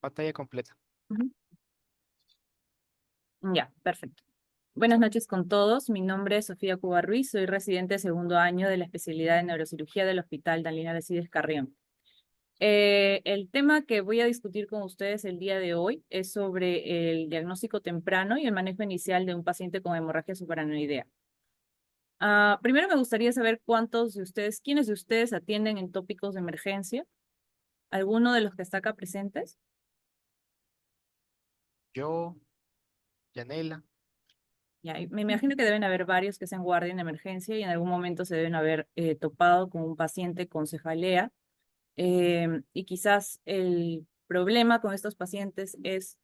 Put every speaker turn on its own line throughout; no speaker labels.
Pantalla completa.
Ujú. Ya, perfecto. Buenas noches con todos. Mi nombre es Sofía Cuba Ruiz, soy residente de segundo año de la especialidad de neurocirugía del Hospital Dalina Alcides Carrión. El tema que voy a discutir con ustedes el día de hoy es sobre el diagnóstico temprano y el manejo inicial de un paciente con hemorragia subaracnoidea. Primero me gustaría saber quiénes de ustedes atienden en tópicos de emergencia. ¿Alguno de los que está acá presentes?
Yo, Yanela.
Ya, y me imagino que deben haber varios que sean guardia en emergencia y en algún momento se deben haber topado con un paciente con cefalea. Y quizás el problema con estos pacientes es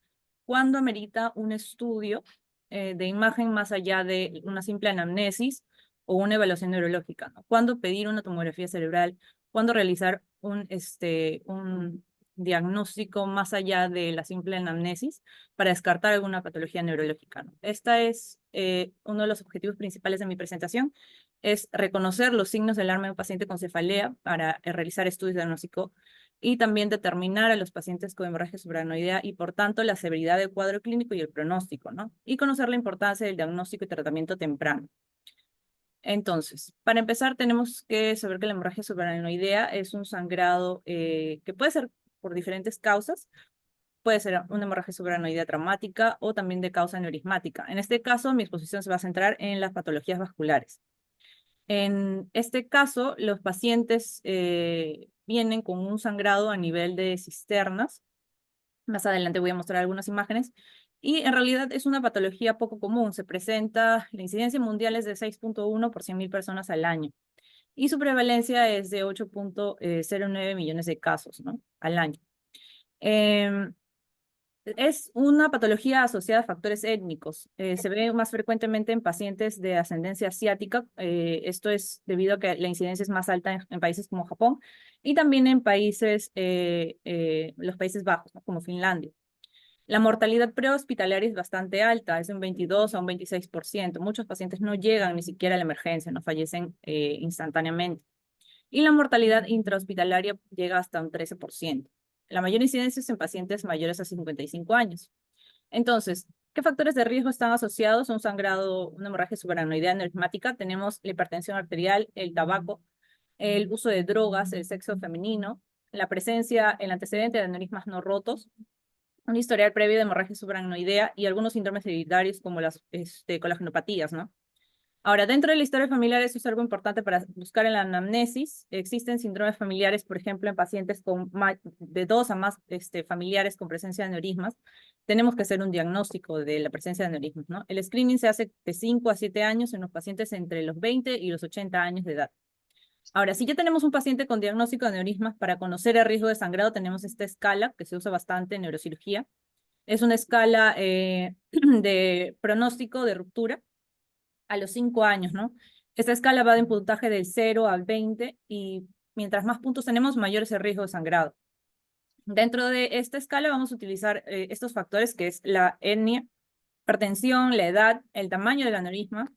cuándo amerita un estudio de imagen más allá de una simple anamnesis o una evaluación neurológica, ¿no? Cuándo pedir una tomografía cerebral, cuándo realizar un diagnóstico más allá de la simple anamnesis para descartar alguna patología neurológica, ¿no? Esta es uno de los objetivos principales de mi presentación, es reconocer los signos de alarma de un paciente con cefalea para realizar estudios de diagnóstico y también determinar a los pacientes con hemorragia subaracnoidea y, por tanto, la severidad del cuadro clínico y el pronóstico, ¿no? Y conocer la importancia del diagnóstico y tratamiento temprano. Entonces, para empezar, tenemos que saber que la hemorragia subaracnoidea es un sangrado que puede ser por diferentes causas. Puede ser una hemorragia subaracnoidea traumática o también de causa neurismática. En este caso, mi exposición se va a centrar en las patologías vasculares. En este caso, los pacientes vienen con un sangrado a nivel de cisternas. Más adelante voy a mostrar algunas imágenes. Y en realidad es una patología poco común. La incidencia mundial es de 6.1 por 100.000 personas al año. Y su prevalencia es de 8.09 millones de casos, ¿no? Al año. Em, es una patología asociada a factores étnicos. Se ve más frecuentemente en pacientes de ascendencia asiática. Esto es debido a que la incidencia es más alta en países como Japón y también en los Países Bajos, ¿no? Como Finlandia. La mortalidad prehospitalaria es bastante alta, es de un 22 a un 26%. Muchos pacientes no llegan ni siquiera a la emergencia, no fallecen instantáneamente. Y la mortalidad intrahospitalaria llega hasta un 13%. La mayor incidencia es en pacientes mayores a 55 años. Entonces, ¿qué factores de riesgo están asociados a un sangrado, una hemorragia subaracnoidea neurismática? Tenemos la hipertensión arterial, el tabaco, el uso de drogas, el sexo femenino, la presencia, el antecedente de aneurismas no rotos, un historial previo de hemorragia subaracnoidea y algunos síndromes hereditarios como las colagenopatías, ¿no? Ahora, dentro de la historia familiar, eso es algo importante para buscar en la anamnesis. Existen síndromes familiares, por ejemplo, en pacientes con de dos a más familiares con presencia de aneurismas. Tenemos que hacer un diagnóstico de la presencia de aneurismas, ¿no? El screening se hace de 5 a 7 años en los pacientes entre los 20 y los 80 años de edad. Ahora, si ya tenemos un paciente con diagnóstico de aneurismas, para conocer el riesgo de sangrado tenemos esta escala que se usa bastante en neurocirugía. Es una escala de pronóstico de ruptura a los 5 años, ¿no? Esta escala va de un puntaje del 0 al 20 y mientras más puntos tenemos, mayor es el riesgo de sangrado. Dentro de esta escala vamos a utilizar estos factores que es la etnia, hipertensión, la edad, el tamaño del aneurisma,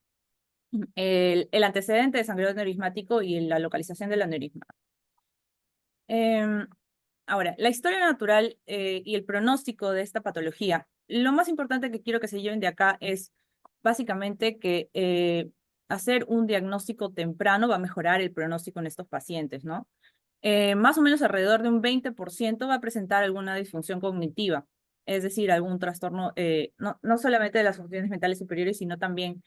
el antecedente de sangrado aneurismático y la localización del aneurisma. Ahora, la historia natural y el pronóstico de esta patología. Lo más importante que quiero que se lleven de acá es básicamente que hacer un diagnóstico temprano va a mejorar el pronóstico en estos pacientes, ¿no? Más o menos alrededor de un 20% va a presentar alguna disfunción cognitiva, es decir, algún trastorno, no solamente de las funciones mentales superiores, sino también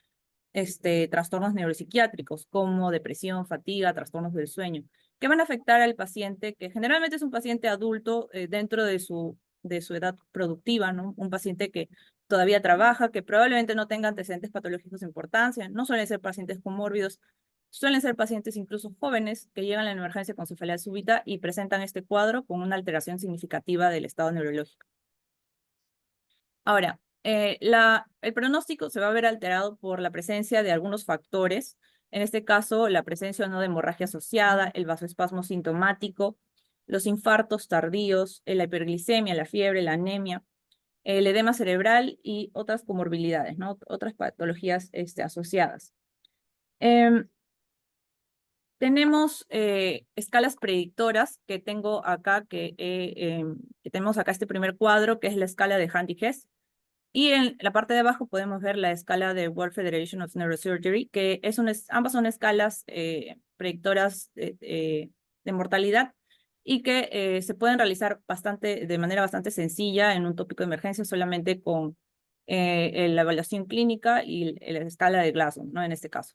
trastornos neuropsiquiátricos como depresión, fatiga, trastornos del sueño, que van a afectar al paciente, que generalmente es un paciente adulto dentro de su edad productiva, ¿no? Un paciente que todavía trabaja, que probablemente no tenga antecedentes patológicos de importancia, no suelen ser pacientes comórbidos, suelen ser pacientes incluso jóvenes que llegan a la emergencia con cefalea súbita y presentan este cuadro con una alteración significativa del estado neurológico. Ahora, el pronóstico se va a ver alterado por la presencia de algunos factores, en este caso la presencia o no de hemorragia asociada, el vasoespasmo sintomático, los infartos tardíos, la hiperglicemia, la fiebre, la anemia, el edema cerebral y otras comorbilidades, ¿no? Otras patologías asociadas. Em, Tenemos escalas predictoras que tengo acá, que tenemos acá este primer cuadro, que es la escala de Handy-Hess. Y en la parte de abajo podemos ver la escala de World Federation of Neurosurgery, que ambas son escalas predictoras de mortalidad y que se pueden realizar de manera bastante sencilla en un tópico de emergencia solamente con la evaluación clínica y la escala de Glasgow, ¿no? En este caso.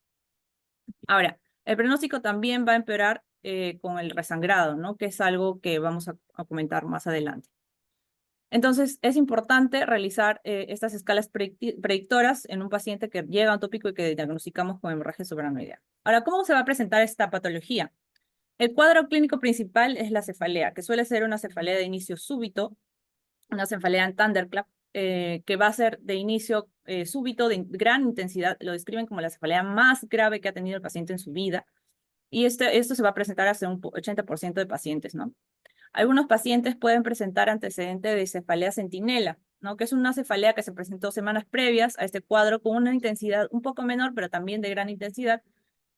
Ahora, el pronóstico también va a empeorar con el resangrado, ¿no? Que es algo que vamos a comentar más adelante. Entonces, es importante realizar estas escalas predictoras en un paciente que llega a un tópico y que diagnosticamos con hemorragia subaracnoidea. Ahora, ¿cómo se va a presentar esta patología? El cuadro clínico principal es la cefalea, que suele ser una cefalea de inicio súbito, una cefalea en thunderclap, que va a ser de inicio súbito, de gran intensidad. Lo describen como la cefalea más grave que ha tenido el paciente en su vida. Y esto se va a presentar hacia un 80% de pacientes, ¿no? Algunos pacientes pueden presentar antecedente de cefalea centinela, ¿no? Que es una cefalea que se presentó semanas previas a este cuadro con una intensidad un poco menor, pero también de gran intensidad,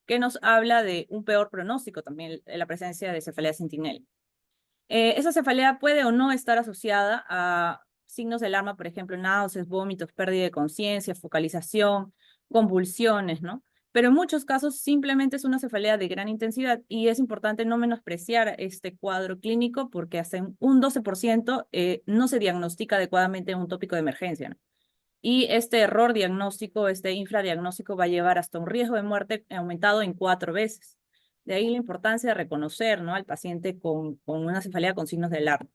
que nos habla de un peor pronóstico también la presencia de cefalea centinela. Esa cefalea puede o no estar asociada a signos de alarma, por ejemplo, náuseas, vómitos, pérdida de conciencia, focalización, convulsiones, ¿no? Pero en muchos casos simplemente es una cefalea de gran intensidad y es importante no menospreciar este cuadro clínico porque hasta un 12% no se diagnostica adecuadamente en un tópico de emergencia, ¿no? Y este error diagnóstico, este infradiagnóstico va a llevar hasta un riesgo de muerte aumentado en 4 veces. De ahí la importancia de reconocer, ¿no?, al paciente con una cefalea con signos de alarma.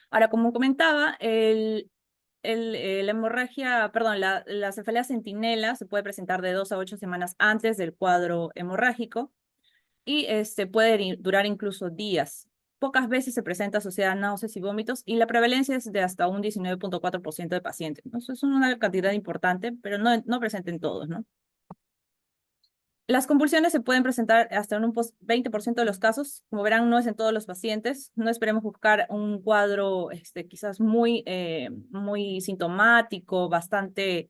Ahora, como comentaba, la hemorragia, perdón, la cefalea centinela se puede presentar de 2 a 8 semanas antes del cuadro hemorrágico y puede durar incluso días. Pocas veces se presenta asociada a náuseas y vómitos y la prevalencia es de hasta un 19.4% de pacientes, ¿no? Eso es una cantidad importante, pero no presente en todos, ¿no? Las convulsiones se pueden presentar hasta en un 20% de los casos. Como verán, no es en todos los pacientes. No esperemos buscar un cuadro quizás muy sintomático, bastante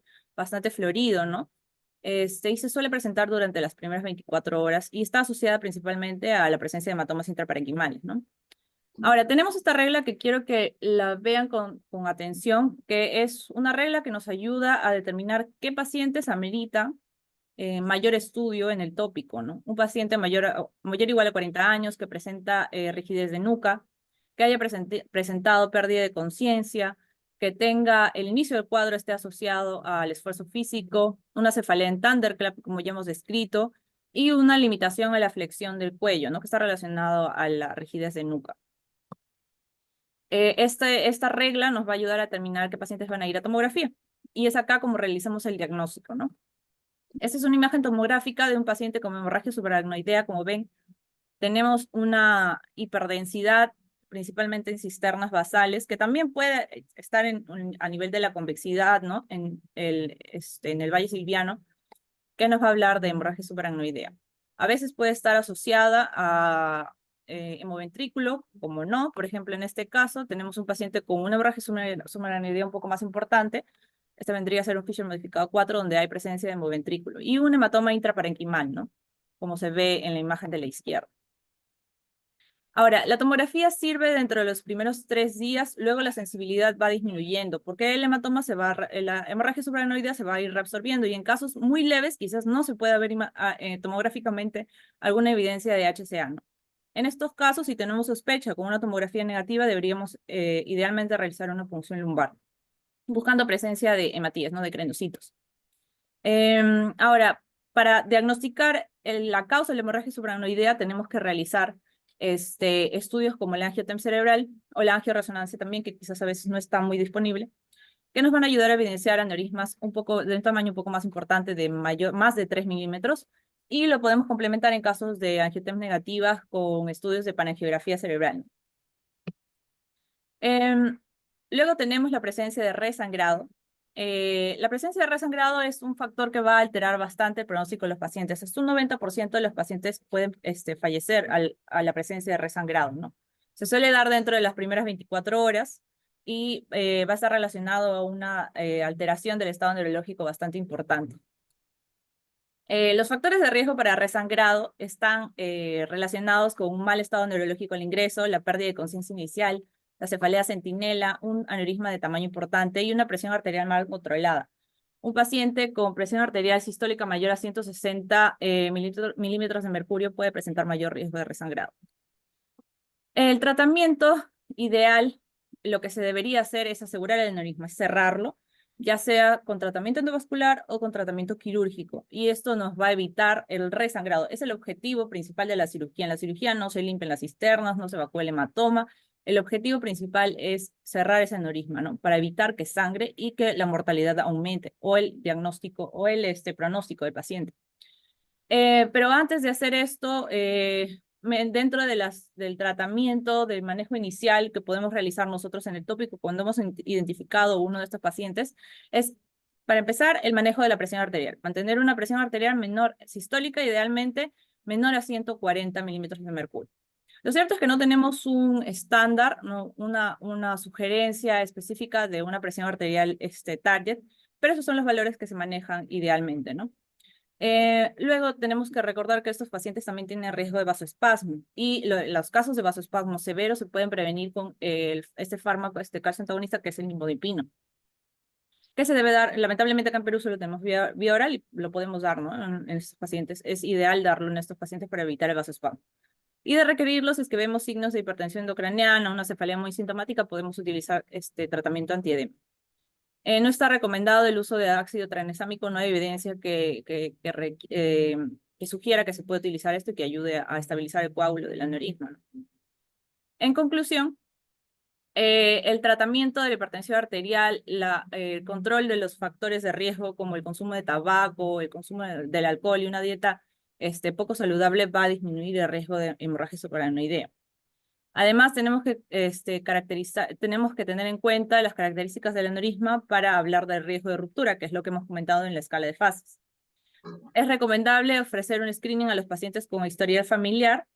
florido, ¿no? Y se suele presentar durante las primeras 24 horas y está asociada principalmente a la presencia de hematomas intraparenquimales, ¿no? Ahora, tenemos esta regla que quiero que la vean con atención, que es una regla que nos ayuda a determinar qué pacientes ameritan mayor estudio en el tópico, ¿no? Un paciente mayor o igual a 40 años que presenta rigidez de nuca, que haya presentado pérdida de conciencia, que tenga el inicio del cuadro esté asociado al esfuerzo físico, una cefalea en thunderclap, como ya hemos descrito, y una limitación a la flexión del cuello, ¿no?, que está relacionado a la rigidez de nuca. Esta regla nos va a ayudar a determinar qué pacientes van a ir a tomografía. Y es acá como realizamos el diagnóstico, ¿no? Esta es una imagen tomográfica de un paciente con hemorragia subaracnoidea. Como ven, tenemos una hiperdensidad, principalmente en cisternas basales, que también puede estar a nivel de la convexidad, ¿no?, en el valle silviano, que nos va a hablar de hemorragia subaracnoidea. A veces puede estar asociada a hemoventrículo, como no. Por ejemplo, en este caso tenemos un paciente con una hemorragia subaracnoidea un poco más importante. Este vendría a ser un Fisher modificado 4, donde hay presencia de hemoventrículo y un hematoma intraparenquimal, ¿no?, como se ve en la imagen de la izquierda. Ahora, la tomografía sirve dentro de los primeros 3 días, luego la sensibilidad va disminuyendo, porque el hematoma la hemorragia subaracnoidea se va a ir reabsorbiendo y en casos muy leves quizás no se pueda ver tomográficamente alguna evidencia de HCA, ¿no? En estos casos, si tenemos sospecha con una tomografía negativa, deberíamos idealmente realizar una punción lumbar, buscando presencia de hematías, ¿no?, de crenocitos. Ahora, para diagnosticar la causa de la hemorragia subaracnoidea tenemos que realizar estudios como el angiotem cerebral o la angioresonancia también, que quizás a veces no está muy disponible, que nos van a ayudar a evidenciar aneurismas de un tamaño un poco más importante, más de 3 milímetros, y lo podemos complementar en casos de angiotem negativas con estudios de panangiografía cerebral. Luego tenemos la presencia de resangrado. La presencia de resangrado es un factor que va a alterar bastante el pronóstico de los pacientes. Hasta un 90% de los pacientes pueden fallecer a la presencia de resangrado, ¿no? Se suele dar dentro de las primeras 24 horas y va a estar relacionado a una alteración del estado neurológico bastante importante. Los factores de riesgo para resangrado están relacionados con un mal estado neurológico al ingreso, la pérdida de conciencia inicial, la cefalea sentinela, un aneurisma de tamaño importante y una presión arterial mal controlada. Un paciente con presión arterial sistólica mayor a 160 milímetros de mercurio puede presentar mayor riesgo de resangrado. El tratamiento ideal, lo que se debería hacer es asegurar el aneurisma, es cerrarlo, ya sea con tratamiento endovascular o con tratamiento quirúrgico. Y esto nos va a evitar el resangrado. Es el objetivo principal de la cirugía. En la cirugía no se limpian las cisternas, no se evacúa el hematoma. El objetivo principal es cerrar ese aneurisma, ¿no? Para evitar que sangre y que la mortalidad aumente, o el diagnóstico, o el pronóstico del paciente. Pero antes de hacer esto, dentro de del tratamiento, del manejo inicial que podemos realizar nosotros en el tópico cuando hemos identificado uno de estos pacientes, es, para empezar, el manejo de la presión arterial. Mantener una presión arterial menor, sistólica, idealmente menor a 140 milímetros de mercurio. Lo cierto es que no tenemos un estándar, ¿no? Una sugerencia específica de una presión arterial target, pero esos son los valores que se manejan idealmente, ¿no? Luego tenemos que recordar que estos pacientes también tienen riesgo de vasoespasmo y los casos de vasoespasmo severos se pueden prevenir con este fármaco, este calcio antagonista que es el nimodipino, que se debe dar, lamentablemente acá en Perú solo tenemos vía oral y lo podemos dar, ¿no? En estos pacientes. Es ideal darlo en estos pacientes para evitar el vasoespasmo. Y de requerirlos, es que vemos signos de hipertensión endocraniana, una cefalea muy sintomática, podemos utilizar este tratamiento antiedema. No está recomendado el uso de ácido tranexámico, no hay evidencia que sugiera que se puede utilizar esto y que ayude a estabilizar el coágulo del aneurisma, ¿no? En conclusión, el tratamiento de la hipertensión arterial, el control de los factores de riesgo como el consumo de tabaco, el consumo del alcohol y una dieta poco saludable va a disminuir el riesgo de hemorragia supraranoidea. Además, tenemos que tener en cuenta las características del aneurisma para hablar del riesgo de ruptura, que es lo que hemos comentado en la escala de fases. Es recomendable ofrecer un screening a los pacientes con historial familiar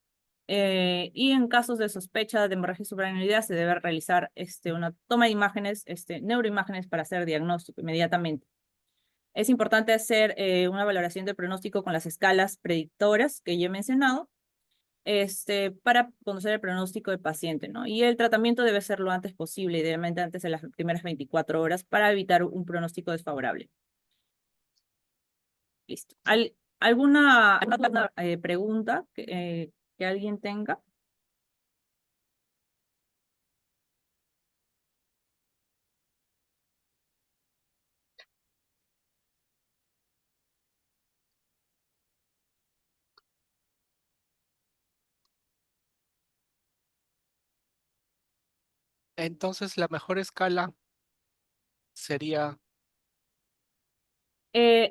y en casos de sospecha de hemorragia supraranoidea se debe realizar una toma de imágenes, neuroimágenes para hacer diagnóstico inmediatamente. Es importante hacer una valoración de pronóstico con las escalas predictoras que yo he mencionado para conocer el pronóstico del paciente, ¿no? Y el tratamiento debe ser lo antes posible, idealmente antes de las primeras 24 horas, para evitar un pronóstico desfavorable. Listo. ¿Alguna pregunta que alguien tenga?
Entonces, la mejor escala sería,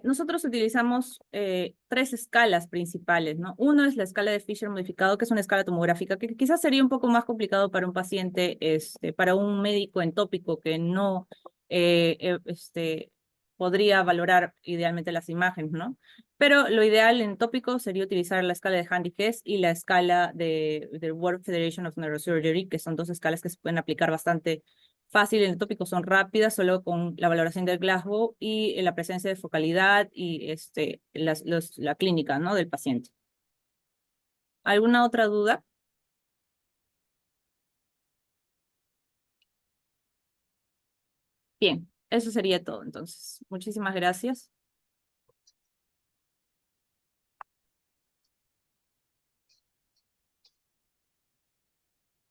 Nosotros utilizamos tres escalas principales, ¿no? Uno es la escala de Fisher modificado, que es una escala tomográfica, que quizás sería un poco más complicado para un paciente, para un médico en tópico que no podría valorar idealmente las imágenes, ¿no? Pero lo ideal en tópico sería utilizar la escala de Handy-Hess y la escala de World Federation of Neurosurgery, que son dos escalas que se pueden aplicar bastante fácil en el tópico, son rápidas, solo con la valoración del Glasgow y la presencia de focalidad y la clínica, ¿no? Del paciente. ¿Alguna otra duda? Bien, eso sería todo entonces. Muchísimas gracias.